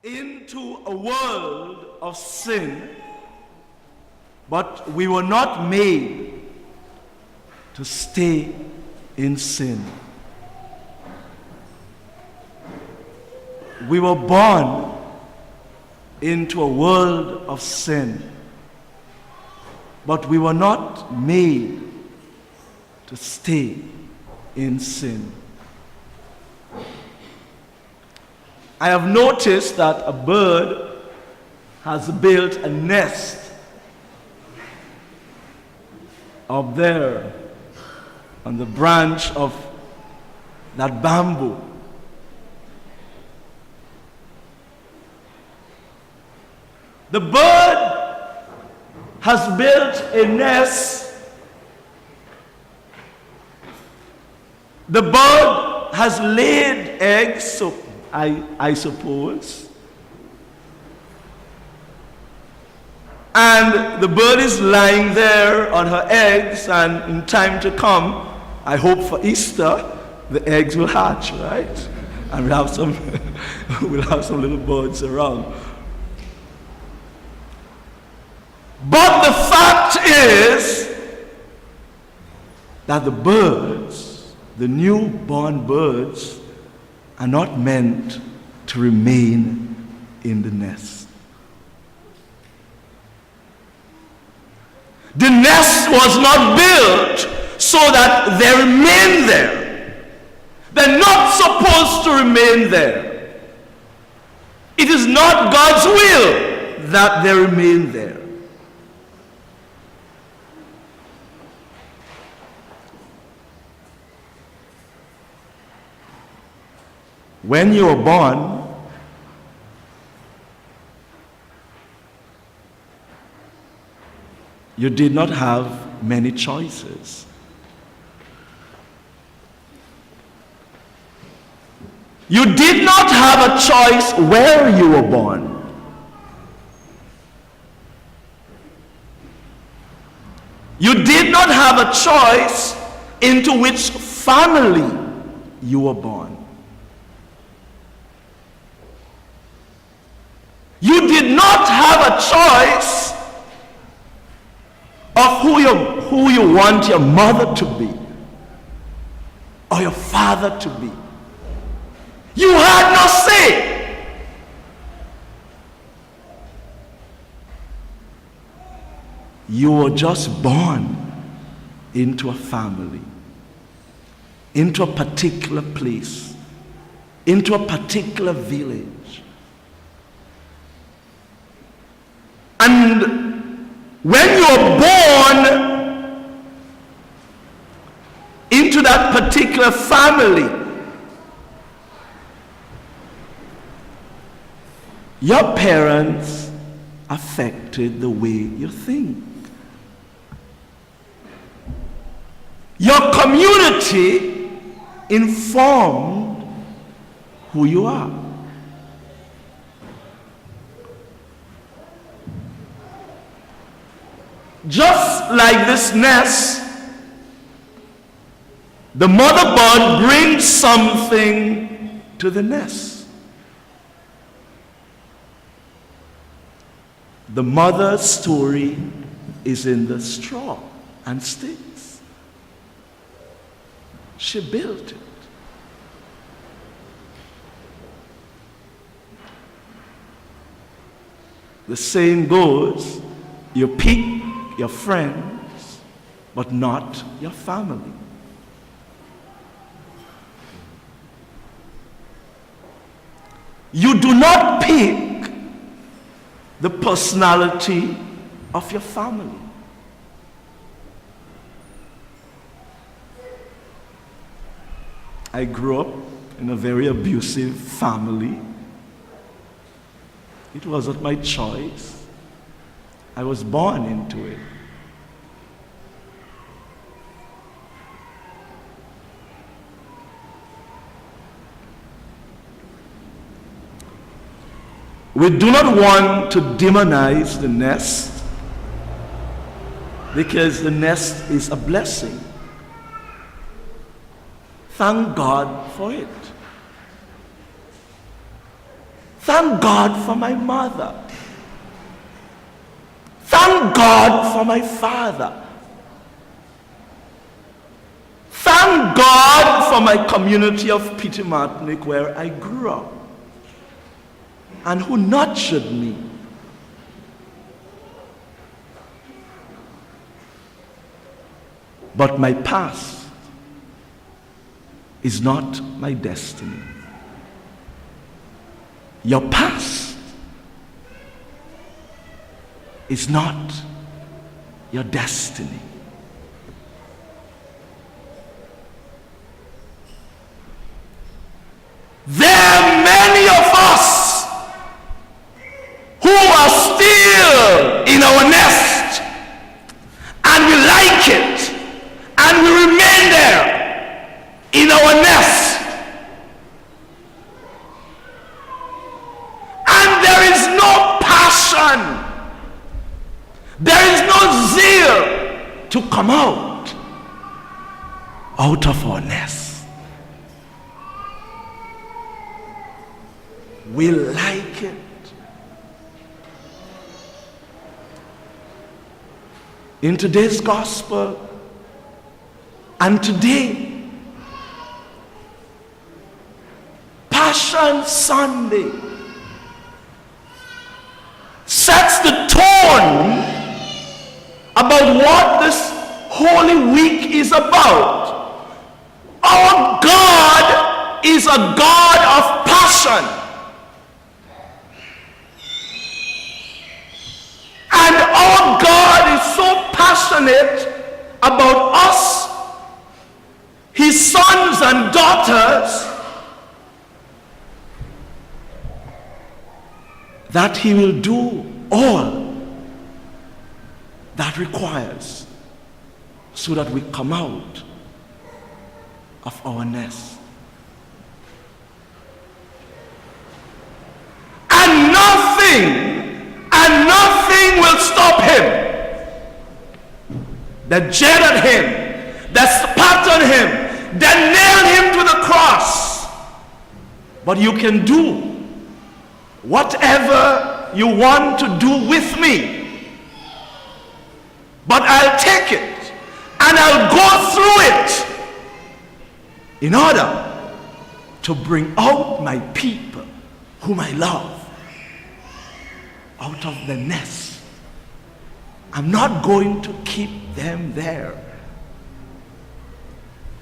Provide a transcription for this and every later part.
into a world of sin, but we were not made to stay in sin. We were born into a world of sin, but we were not made to stay in sin. I have noticed that a bird has built a nest up there on the branch of that bamboo. The bird has built a nest. The bird has laid eggs, so I suppose. And the bird is lying there on her eggs, and in time to come, I hope for Easter, the eggs will hatch, right? And we'll have some little birds around. But the fact is that the birds, the newborn birds, are not meant to remain in the nest. The nest was not built so that they remain there. They're not supposed to remain there. It is not God's will that they remain there. When you were born, you did not have many choices. You did not have a choice where you were born. You did not have a choice into which family you were born. You did not have a choice of who you want your mother to be or your father to be. You had no say. You were just born into a family, into a particular place, into a particular village. And when you're born into that particular family, your parents affected the way you think. Your community informed who you are. Just like this nest, the mother bird brings something to the nest. The mother's story is in the straw and sticks. She built it. The saying goes, you pick your friends, but not your family. You do not pick the personality of your family. I grew up in a very abusive family. It wasn't my choice. I was born into it. We do not want to demonize the nest because the nest is a blessing. Thank God for it. Thank God for my mother. Thank God for my father. Thank God for my community of Peter Martinic where I grew up and who nurtured me. But my past is not my destiny. Your past is not your destiny. There are many of us who are still in our nest, and we like it, and we remain there in our nest. And there is no passion, there is no zeal to come out of our nest. We like it. In today's gospel, and today, Passion Sunday sets the tone about what this Holy Week is about. Our God is a God of passion. And our God is so passionate about us, his sons and daughters, that he will do all that requires so that we come out of our nest. And nothing will stop him. That jeered him, that spat on him, that nailed him to the cross. But you can do whatever you want to do with me. But I'll take it and I'll go through it in order to bring out my people whom I love out of the nest. I'm not going to keep them there.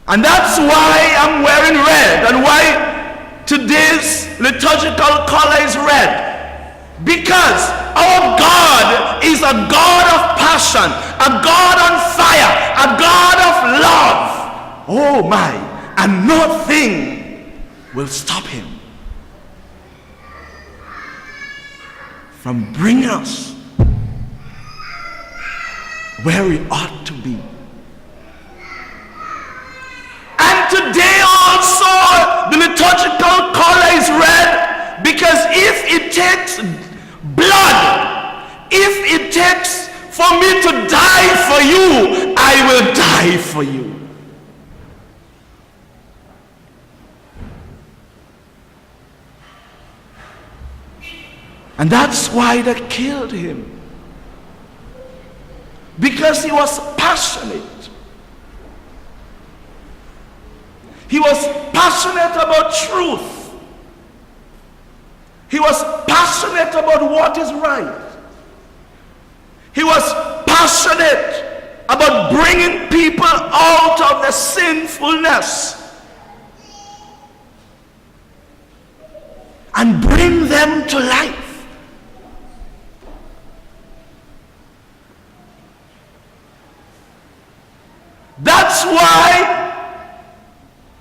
And that's why I'm wearing red and why today's liturgical color is red. Because our God is a God of passion, a God on fire, a God of love. Oh my, and nothing will stop him from bringing us where we ought to be. And today also the liturgical color is red, because if it takes blood, if it takes for me to die for you, I will die for you. And that's why they killed him. Because he was passionate. He was passionate about truth. He was passionate about what is right. He was passionate about bringing people out of the sinfulness and bring them to life. That's why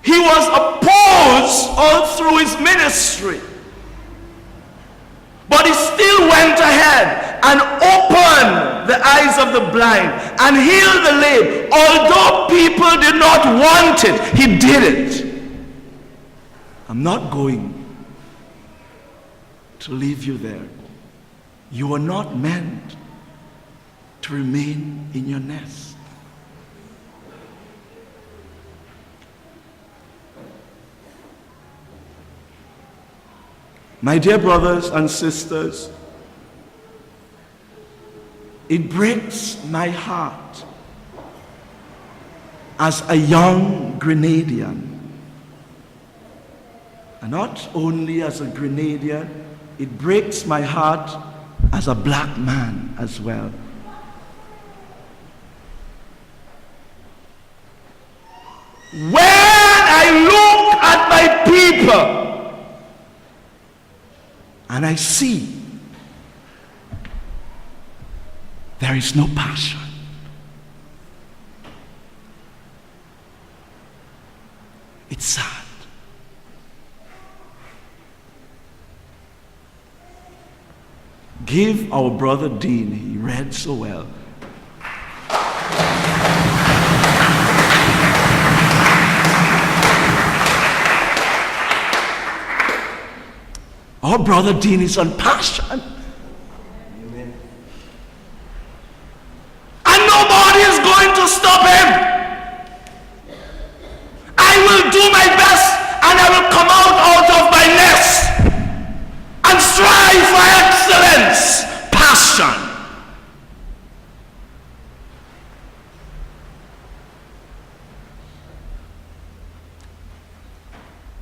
he was opposed all through his ministry. But he still went ahead and opened the eyes of the blind and healed the lame. Although people did not want it, he did it. I'm not going to leave you there. You are not meant to remain in your nest. My dear brothers and sisters, it breaks my heart as a young Grenadian, and not only as a Grenadian, it breaks my heart as a black man as well. When I look at my people and I see there is no passion, it's sad. Give our brother Dean, he read so well. Our brother Dean is on passion. Amen. And nobody is going to stop him. I will do my best and I will come out of my nest and strive for excellence. Passion.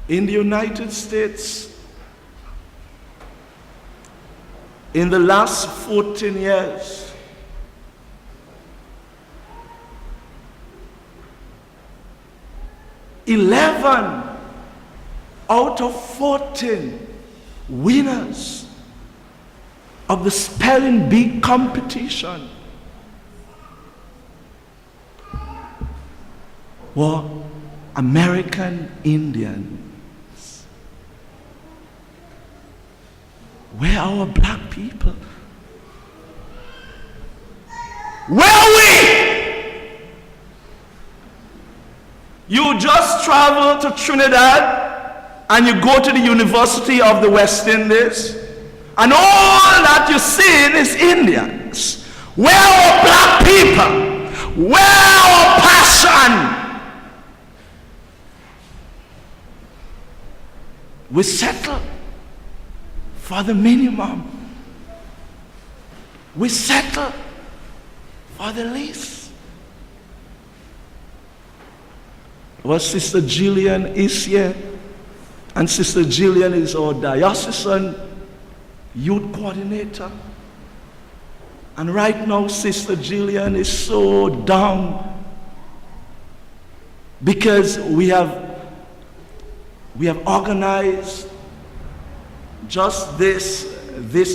In the United States, in the last 14 years, "11 out of 14 winners of the spelling bee competition were American Indians. Where are our black people? Where are we? You just travel to Trinidad and you go to the University of the West Indies, and all that you see is Indians. Where are our black people? Where are our passion? We settle for the minimum. We settle for the least. Well, Sister Jillian is here, and Sister Jillian is our diocesan youth coordinator. And right now, Sister Jillian is so down because we have organized just this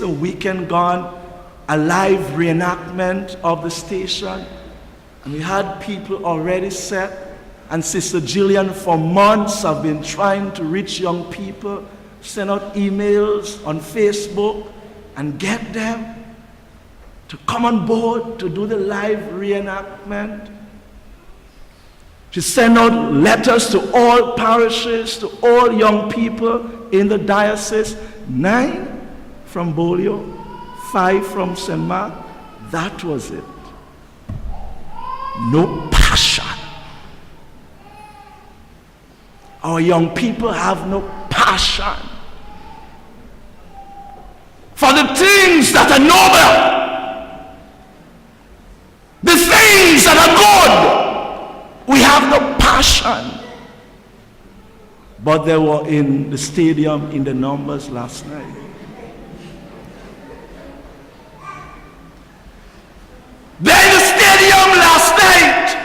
weekend gone, a live reenactment of the station, and we had people already set, and Sister Jillian for months have been trying to reach young people, send out emails on Facebook and get them to come on board to do the live reenactment. She sent out letters to all parishes, to all young people in the diocese, 9 from Bolio, 5 from St. Mark. That was it. No passion. Our young people have no passion for the things that are noble, the things that are good. We have no passion. But they were in the stadium in the numbers last night. They're in the stadium last night,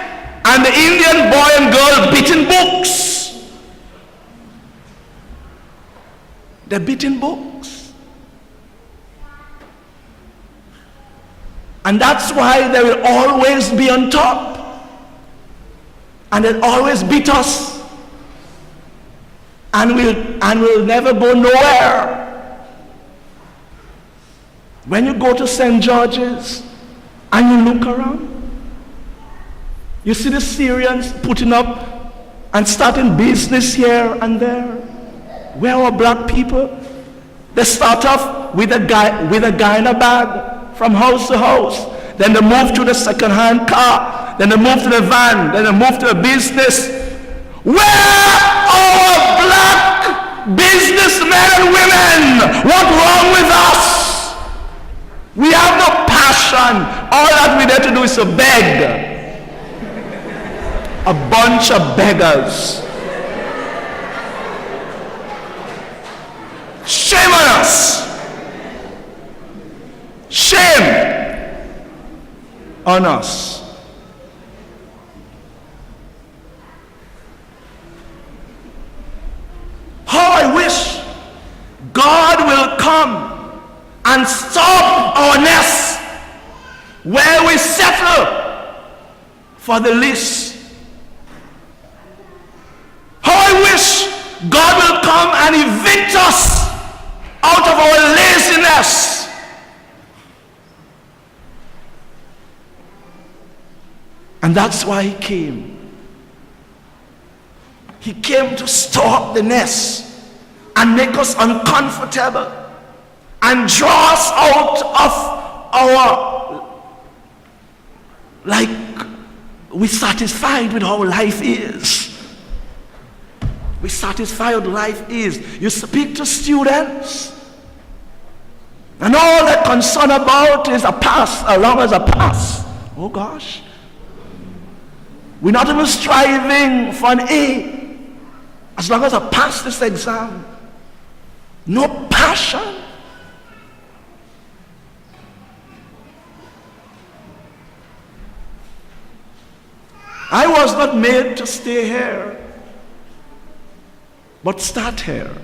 and the Indian boy and girl beating books. They're beating books. And that's why they will always be on top. And they'll always beat us. And we'll never go nowhere. When you go to St. George's and you look around, you see the Syrians putting up and starting business here and there. Where are black people? They start off with a guy in a bag from house to house. Then they move to the second-hand car. Then they move to the van. Then they move to a business. Where are black businessmen and women we're there to do is to beg. A bunch of beggars. Shame on us. Shame on us. How I wish God will come and stop our nest where we settle for the least. How I wish God will come and evict us out of our laziness. And that's why he came. He came to store up the nest and make us uncomfortable and draw us out of our, like, we're satisfied with how life is. We're satisfied with life is. You speak to students, and all they're concerned about is a pass, as long as a pass. Oh gosh. We're not even striving for an A, as long as I pass this exam. No passion. I was not made to stay here, but start here.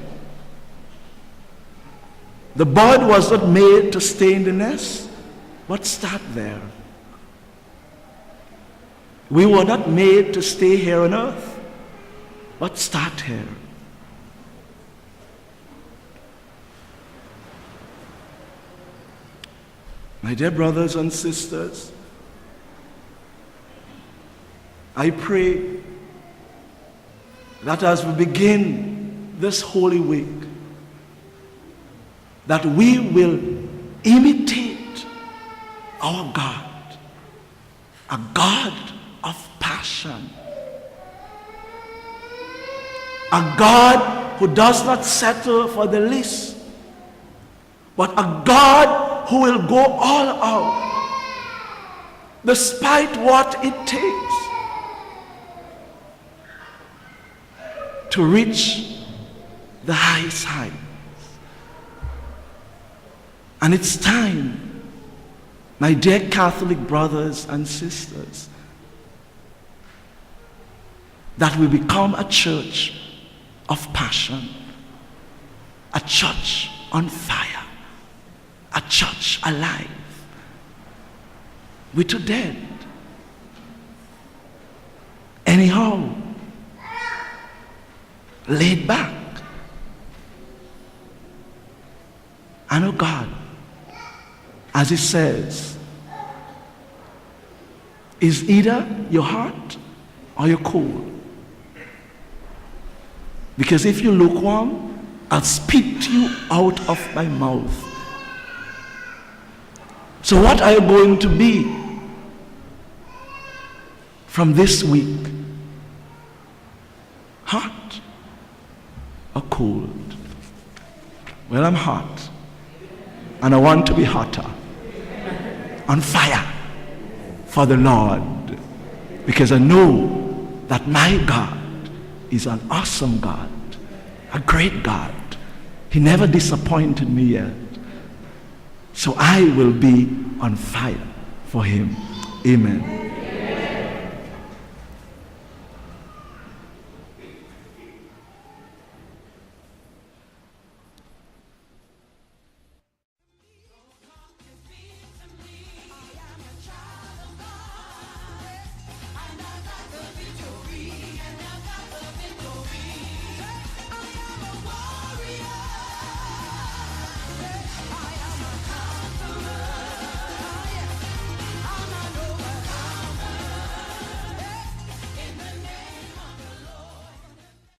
The bird was not made to stay in the nest, but start there. We were not made to stay here on earth, but start here. My dear brothers and sisters, I pray that as we begin this Holy Week, that we will imitate our God, a God of passion, a God who does not settle for the least, but a God who will go all out despite what it takes to reach the highest heights. And it's time, my dear Catholic brothers and sisters, that we become a church of passion, a church on fire, a church alive. We're too dead. Anyhow, laid back. I know God, as it says, is either your hot or you're cold. Because if you're lukewarm, I'll spit you out of my mouth. So what are you going to be from this week? Hot or cold? Well, I'm hot, and I want to be hotter, on fire for the Lord, because I know that my God is an awesome God, a great God. He never disappointed me yet. So I will be on fire for him. Amen.